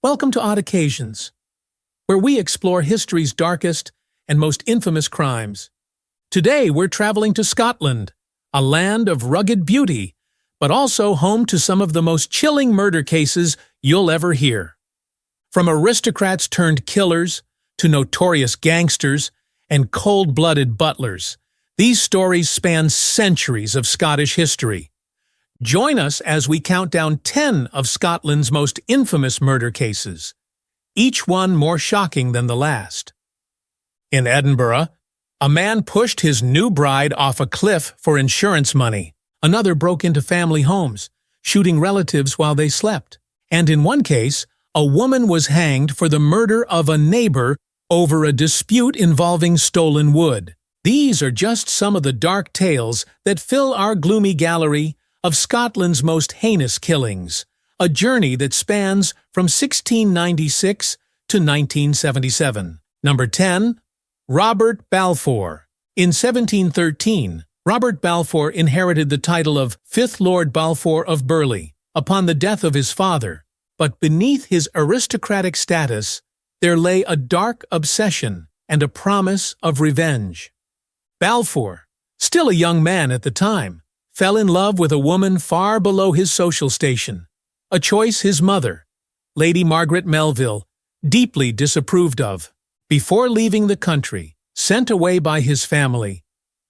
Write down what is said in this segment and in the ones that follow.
Welcome to Odd Occasions, where we explore history's darkest and most infamous crimes. Today we're traveling to Scotland, a land of rugged beauty, but also home to some of the most chilling murder cases you'll ever hear. From aristocrats turned killers to notorious gangsters and cold-blooded butlers, these stories span centuries of Scottish history. Join us as we count down 10 of Scotland's most infamous murder cases, each one more shocking than the last. In Edinburgh, a man pushed his new bride off a cliff for insurance money. Another broke into family homes, shooting relatives while they slept. And in one case, a woman was hanged for the murder of a neighbor over a dispute involving stolen wood. These are just some of the dark tales that fill our gloomy gallery of Scotland's most heinous killings, a journey that spans from 1696 to 1977. Number 10. Robert Balfour. In 1713, Robert Balfour inherited the title of 5th Lord Balfour of Burleigh upon the death of his father, but beneath his aristocratic status, there lay a dark obsession and a promise of revenge. Balfour, still a young man at the time, fell in love with a woman far below his social station, a choice his mother, Lady Margaret Melville, deeply disapproved of. Before leaving the country, sent away by his family,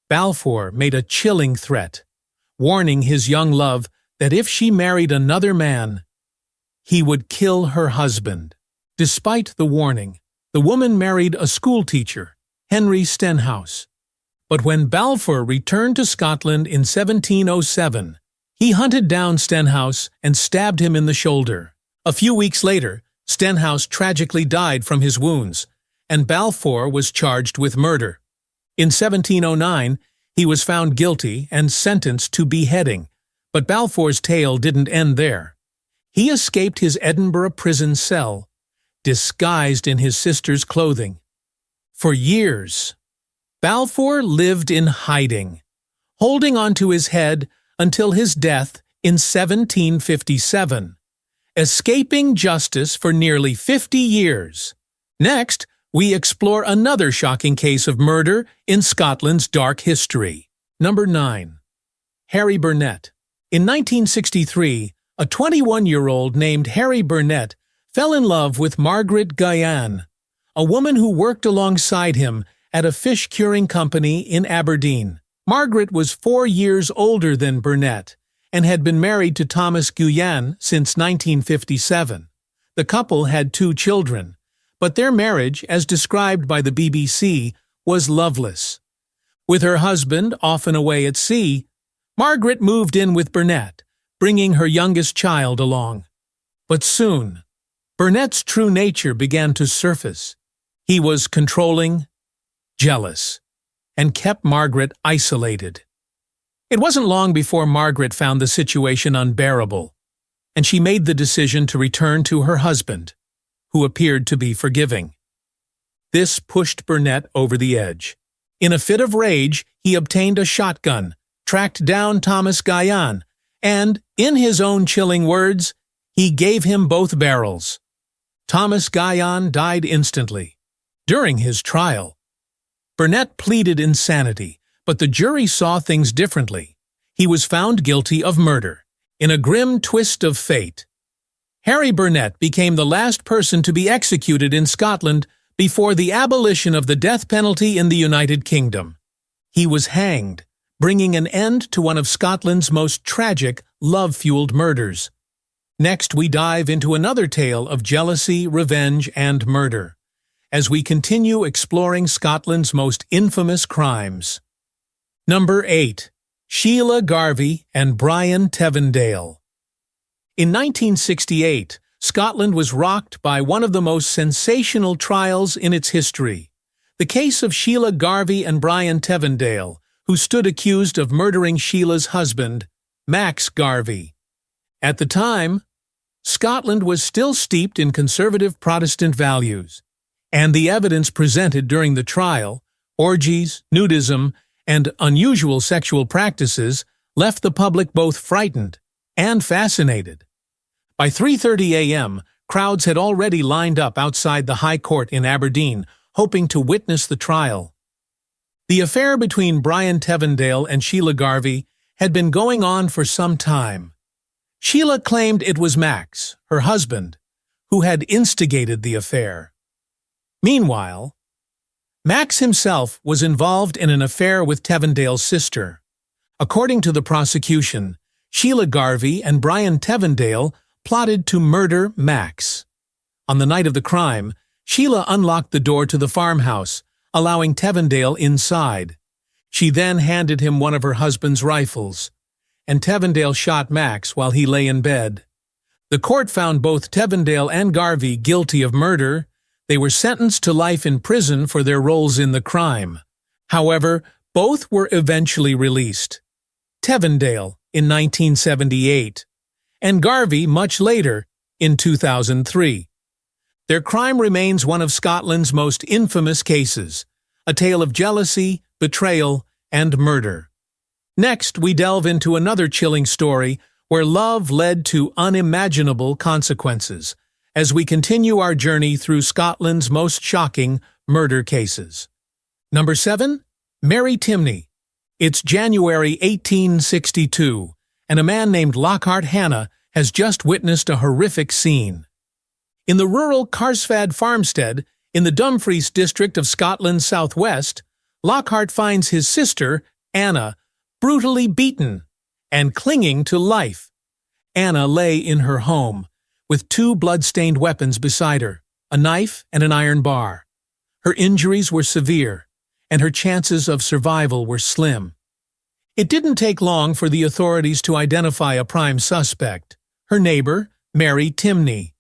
Balfour made a chilling threat, warning his young love that if she married another man, he would kill her husband. Despite the warning, the woman married a schoolteacher, Henry Stenhouse. But when Balfour returned to Scotland in 1707, he hunted down Stenhouse and stabbed him in the shoulder. A few weeks later, Stenhouse tragically died from his wounds, and Balfour was charged with murder. In 1709, he was found guilty and sentenced to beheading, but Balfour's tale didn't end there. He escaped his Edinburgh prison cell, disguised in his sister's clothing. For years, Balfour lived in hiding, holding onto his head until his death in 1757, escaping justice for nearly 50 years. Next, we explore another shocking case of murder in Scotland's dark history. Number 9. Harry Burnett. In 1963, a 21-year-old named Harry Burnett fell in love with Margaret Guyan, a woman who worked alongside him at a fish-curing company in Aberdeen. Margaret was 4 years older than Burnett and had been married to Thomas Guyan since 1957. The couple had 2 children, but their marriage, as described by the BBC, was loveless. With her husband often away at sea, Margaret moved in with Burnett, bringing her youngest child along. But soon, Burnett's true nature began to surface. He was controlling, jealous, and kept Margaret isolated. It wasn't long before Margaret found the situation unbearable, and she made the decision to return to her husband, who appeared to be forgiving. This pushed Burnett over the edge. In a fit of rage, he obtained a shotgun, tracked down Thomas Guyan, and, in his own chilling words, he gave him both barrels. Thomas Guyan died instantly. During his trial, Burnett pleaded insanity, but the jury saw things differently. He was found guilty of murder. In a grim twist of fate, Harry Burnett became the last person to be executed in Scotland before the abolition of the death penalty in the United Kingdom. He was hanged, bringing an end to one of Scotland's most tragic, love-fueled murders. Next, we dive into another tale of jealousy, revenge, and murder, as we continue exploring Scotland's most infamous crimes. Number 8. Sheila Garvie and Brian Tevendale. In 1968, Scotland was rocked by one of the most sensational trials in its history, the case of Sheila Garvie and Brian Tevendale, who stood accused of murdering Sheila's husband, Max Garvie. At the time, Scotland was still steeped in conservative Protestant values, and the evidence presented during the trial, orgies, nudism, and unusual sexual practices, left the public both frightened and fascinated. By 3:30 a.m., crowds had already lined up outside the High Court in Aberdeen, hoping to witness the trial. The affair between Brian Tevendale and Sheila Garvie had been going on for some time. Sheila claimed it was Max, her husband, who had instigated the affair. Meanwhile, Max himself was involved in an affair with Tevendale's sister. According to the prosecution, Sheila Garvie and Brian Tevendale plotted to murder Max. On the night of the crime, Sheila unlocked the door to the farmhouse, allowing Tevendale inside. She then handed him one of her husband's rifles, and Tevendale shot Max while he lay in bed. The court found both Tevendale and Garvie guilty of murder. They were sentenced to life in prison for their roles in the crime. However, both were eventually released. Tevendale in 1978, and Garvie much later, in 2003. Their crime remains one of Scotland's most infamous cases, a tale of jealousy, betrayal, and murder. Next, we delve into another chilling story where love led to unimaginable consequences, as we continue our journey through Scotland's most shocking murder cases. Number 7. Mary Timney. It's January 1862, and a man named Lockhart Hannah has just witnessed a horrific scene. In the rural Carsfad farmstead in the Dumfries district of Scotland's southwest, Lockhart finds his sister, Anna, brutally beaten and clinging to life. Anna lay in her home, with two blood-stained weapons beside her, a knife and an iron bar. Her injuries were severe, and her chances of survival were slim. It didn't take long for the authorities to identify a prime suspect, her neighbor, Mary Timney.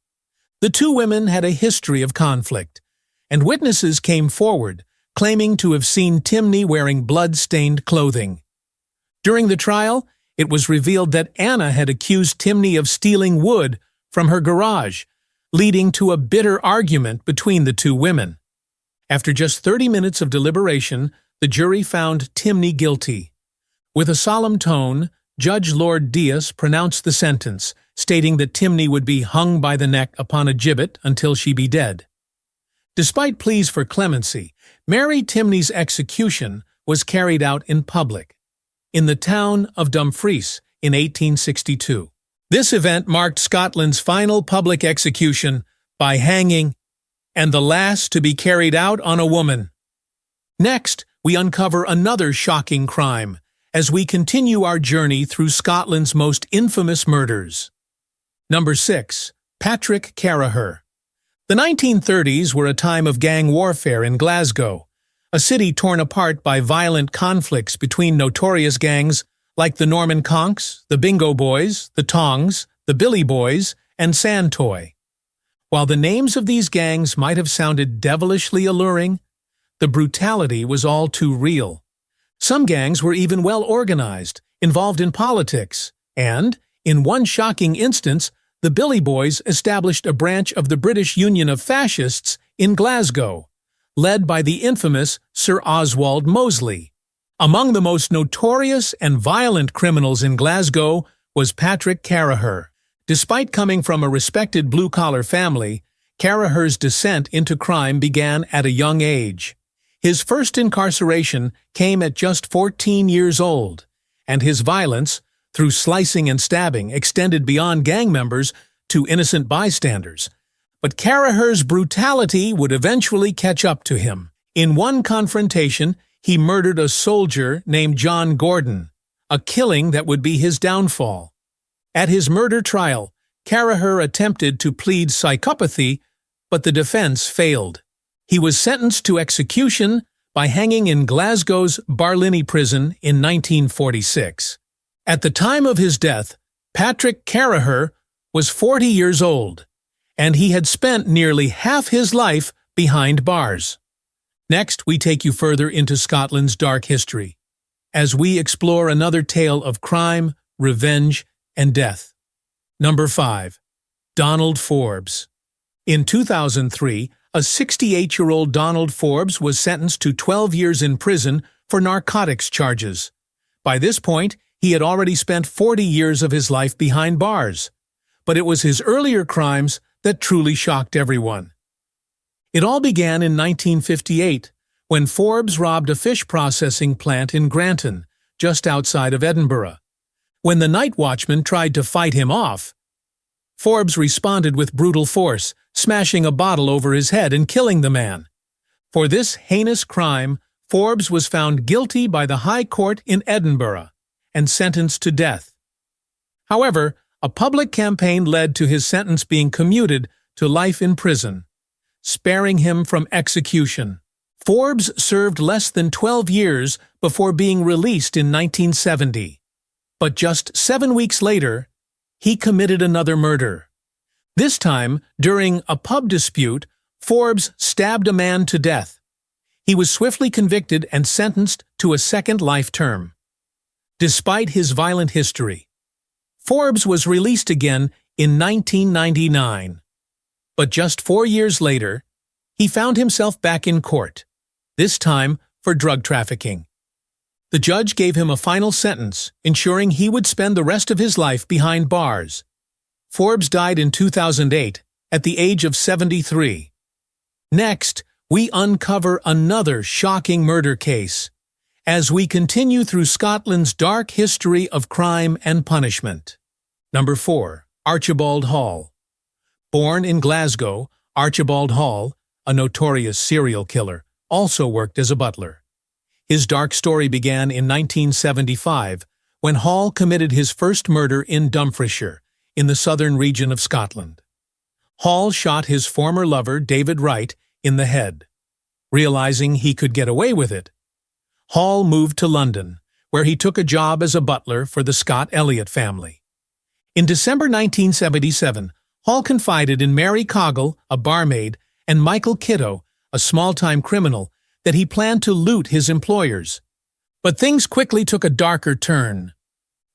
The two women had a history of conflict, and witnesses came forward, claiming to have seen Timney wearing blood-stained clothing. During the trial, it was revealed that Anna had accused Timney of stealing wood from her garage, leading to a bitter argument between the two women. After just 30 minutes of deliberation, the jury found Timney guilty. With a solemn tone, Judge Lord Balfour pronounced the sentence, stating that Timney would be hung by the neck upon a gibbet until she be dead. Despite pleas for clemency, Mary Timney's execution was carried out in public, in the town of Dumfries in 1862. This event marked Scotland's final public execution by hanging, and the last to be carried out on a woman. Next, we uncover another shocking crime as we continue our journey through Scotland's most infamous murders. Number 6. Patrick Carraher. The 1930s were a time of gang warfare in Glasgow, a city torn apart by violent conflicts between notorious gangs like the Norman Conks, the Bingo Boys, the Tongs, the Billy Boys, and Sandtoy. While the names of these gangs might have sounded devilishly alluring, the brutality was all too real. Some gangs were even well organized, involved in politics, and, in one shocking instance, the Billy Boys established a branch of the British Union of Fascists in Glasgow, led by the infamous Sir Oswald Mosley. Among the most notorious and violent criminals in Glasgow was Patrick Carraher. Despite coming from a respected blue-collar family, Carraher's descent into crime began at a young age. His first incarceration came at just 14 years old, and his violence, through slicing and stabbing, extended beyond gang members to innocent bystanders. But Carraher's brutality would eventually catch up to him. In one confrontation, he murdered a soldier named John Gordon, a killing that would be his downfall. At his murder trial, Carraher attempted to plead psychopathy, but the defense failed. He was sentenced to execution by hanging in Glasgow's Barlinnie prison in 1946. At the time of his death, Patrick Carraher was 40 years old, and he had spent nearly half his life behind bars. Next, we take you further into Scotland's dark history, as we explore another tale of crime, revenge, and death. Number 5. Donald Forbes. In 2003, a 68-year-old Donald Forbes was sentenced to 12 years in prison for narcotics charges. By this point, he had already spent 40 years of his life behind bars. But it was his earlier crimes that truly shocked everyone. It all began in 1958, when Forbes robbed a fish processing plant in Granton, just outside of Edinburgh. When the night watchman tried to fight him off, Forbes responded with brutal force, smashing a bottle over his head and killing the man. For this heinous crime, Forbes was found guilty by the High Court in Edinburgh and sentenced to death. However, a public campaign led to his sentence being commuted to life in prison, sparing him from execution. Forbes served less than 12 years before being released in 1970. But just 7 weeks later, he committed another murder. This time, during a pub dispute, Forbes stabbed a man to death. He was swiftly convicted and sentenced to a second life term. Despite his violent history, Forbes was released again in 1999. But just 4 years later, he found himself back in court, this time for drug trafficking. The judge gave him a final sentence, ensuring he would spend the rest of his life behind bars. Forbes died in 2008, at the age of 73. Next, we uncover another shocking murder case, as we continue through Scotland's dark history of crime and punishment. Number 4. Archibald Hall. Born in Glasgow, Archibald Hall, a notorious serial killer, also worked as a butler. His dark story began in 1975, when Hall committed his first murder in Dumfriesshire, in the southern region of Scotland. Hall shot his former lover, David Wright, in the head. Realizing he could get away with it, Hall moved to London, where he took a job as a butler for the Scott Elliot family. In December 1977, Hall confided in Mary Coggle, a barmaid, and Michael Kiddo, a small-time criminal, that he planned to loot his employers. But things quickly took a darker turn.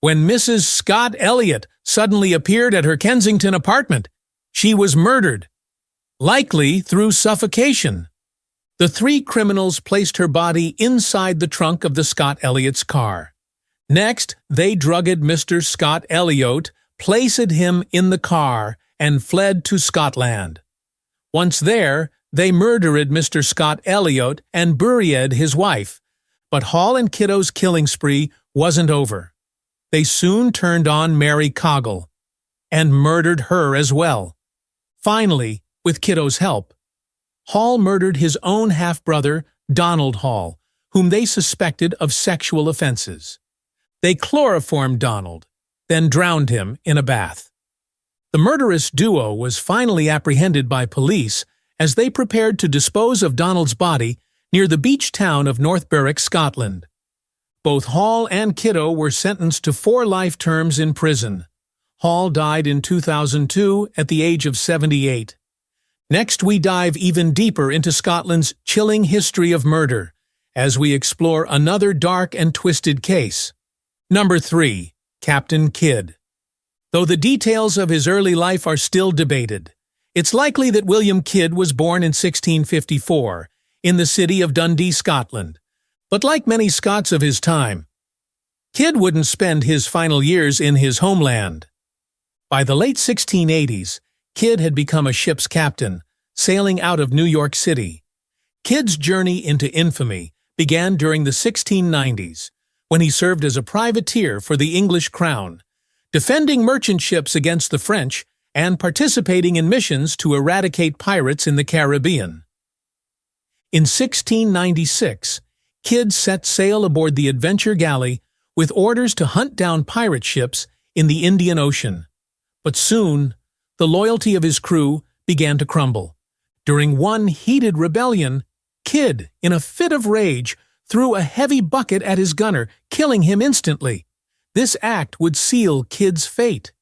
When Mrs. Scott Elliot suddenly appeared at her Kensington apartment, she was murdered, likely through suffocation. The three criminals placed her body inside the trunk of the Scott Elliots' car. Next, they drugged Mr. Scott Elliot, placed him in the car, and fled to Scotland. Once there, they murdered Mr. Scott Elliot and buried his wife. But Hall and Kiddo's killing spree wasn't over. They soon turned on Mary Coggle and murdered her as well. Finally, with Kiddo's help, Hall murdered his own half-brother, Donald Hall, whom they suspected of sexual offenses. They chloroformed Donald, then drowned him in a bath. The murderous duo was finally apprehended by police as they prepared to dispose of Donald's body near the beach town of North Berwick, Scotland. Both Hall and Kiddo were sentenced to 4 life terms in prison. Hall died in 2002 at the age of 78. Next, we dive even deeper into Scotland's chilling history of murder, as we explore another dark and twisted case. Number 3. Captain Kidd. Though the details of his early life are still debated, it's likely that William Kidd was born in 1654, in the city of Dundee, Scotland. But like many Scots of his time, Kidd wouldn't spend his final years in his homeland. By the late 1680s, Kidd had become a ship's captain, sailing out of New York City. Kidd's journey into infamy began during the 1690s, when he served as a privateer for the English crown, defending merchant ships against the French and participating in missions to eradicate pirates in the Caribbean. In 1696, Kidd set sail aboard the Adventure Galley with orders to hunt down pirate ships in the Indian Ocean. But soon, the loyalty of his crew began to crumble. During one heated rebellion, Kidd, in a fit of rage, threw a heavy bucket at his gunner, killing him instantly. This act would seal Kidd's fate.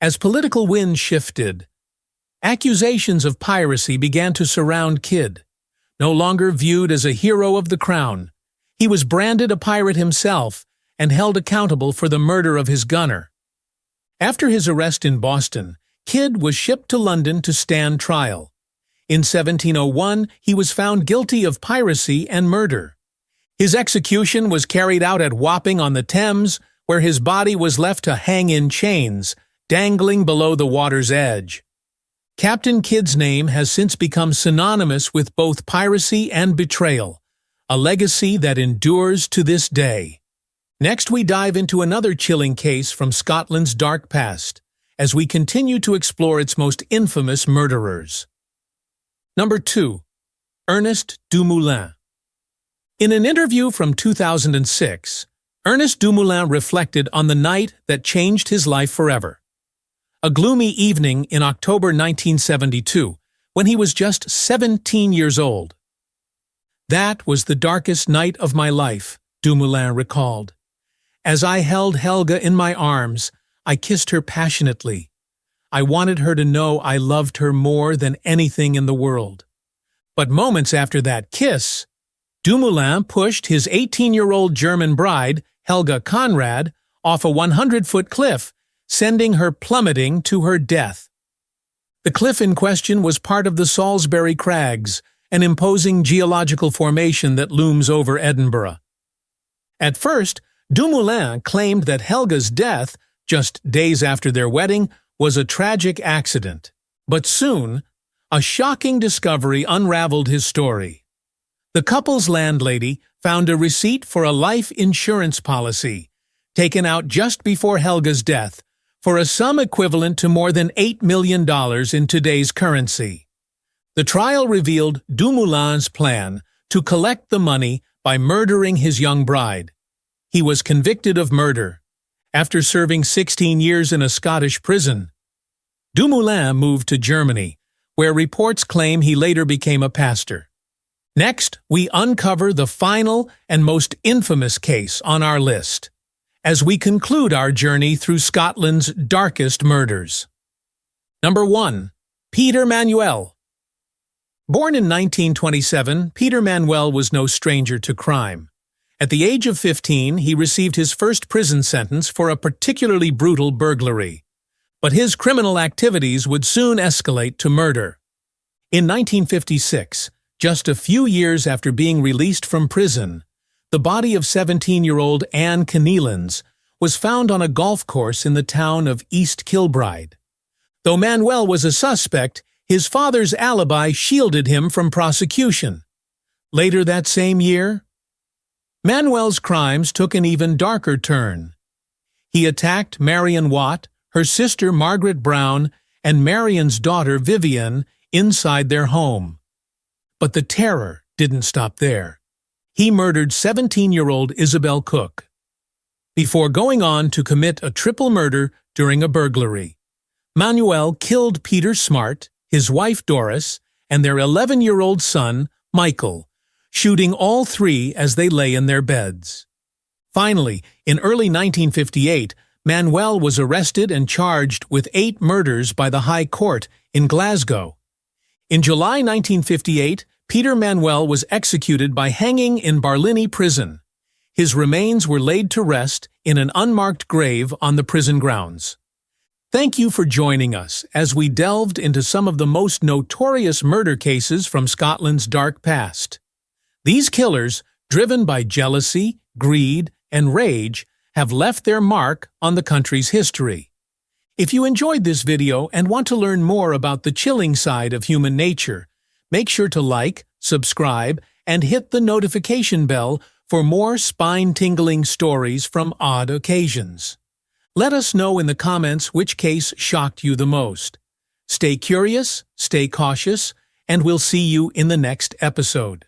As political winds shifted, accusations of piracy began to surround Kidd. No longer viewed as a hero of the crown, he was branded a pirate himself and held accountable for the murder of his gunner. After his arrest in Boston, Kidd was shipped to London to stand trial. In 1701, he was found guilty of piracy and murder. His execution was carried out at Wapping on the Thames, where his body was left to hang in chains, dangling below the water's edge. Captain Kidd's name has since become synonymous with both piracy and betrayal, a legacy that endures to this day. Next, we dive into another chilling case from Scotland's dark past, as we continue to explore its most infamous murderers. Number 2. Ernest Dumoulin. In an interview from 2006, Ernest Dumoulin reflected on the night that changed his life forever. A gloomy evening in October 1972, when he was just 17 years old. "That was the darkest night of my life," Dumoulin recalled. "As I held Helga in my arms, I kissed her passionately. I wanted her to know I loved her more than anything in the world. But moments after that kiss, Dumoulin pushed his 18-year-old German bride, Helga Conrad, off a 100-foot cliff, sending her plummeting to her death. The cliff in question was part of the Salisbury Crags, an imposing geological formation that looms over Edinburgh. At first, Dumoulin claimed that Helga's death, just days after their wedding, was a tragic accident. But soon, a shocking discovery unraveled his story. The couple's landlady found a receipt for a life insurance policy, taken out just before Helga's death, for a sum equivalent to more than $8 million in today's currency. The trial revealed Dumoulin's plan to collect the money by murdering his young bride. He was convicted of murder. After serving 16 years in a Scottish prison, Dumoulin moved to Germany, where reports claim he later became a pastor. Next, we uncover the final and most infamous case on our list, as we conclude our journey through Scotland's darkest murders. Number 1. Peter Manuel. Born in 1927, Peter Manuel was no stranger to crime. At the age of 15, he received his first prison sentence for a particularly brutal burglary. But his criminal activities would soon escalate to murder. In 1956, just a few years after being released from prison, the body of 17-year-old Anne Kenealens was found on a golf course in the town of East Kilbride. Though Manuel was a suspect, his father's alibi shielded him from prosecution. Later that same year, Manuel's crimes took an even darker turn. He attacked Marion Watt, her sister Margaret Brown, and Marion's daughter Vivian inside their home. But the terror didn't stop there. He murdered 17-year-old Isabel Cook, before going on to commit a triple murder during a burglary. Manuel killed Peter Smart, his wife Doris, and their 11-year-old son, Michael, shooting all three as they lay in their beds. Finally, in early 1958, Manuel was arrested and charged with 8 murders by the High Court in Glasgow. In July 1958, Peter Manuel was executed by hanging in Barlinnie Prison. His remains were laid to rest in an unmarked grave on the prison grounds. Thank you for joining us as we delved into some of the most notorious murder cases from Scotland's dark past. These killers, driven by jealousy, greed, and rage, have left their mark on the country's history. If you enjoyed this video and want to learn more about the chilling side of human nature, make sure to like, subscribe, and hit the notification bell for more spine-tingling stories from odd occasions. Let us know in the comments which case shocked you the most. Stay curious, stay cautious, and we'll see you in the next episode.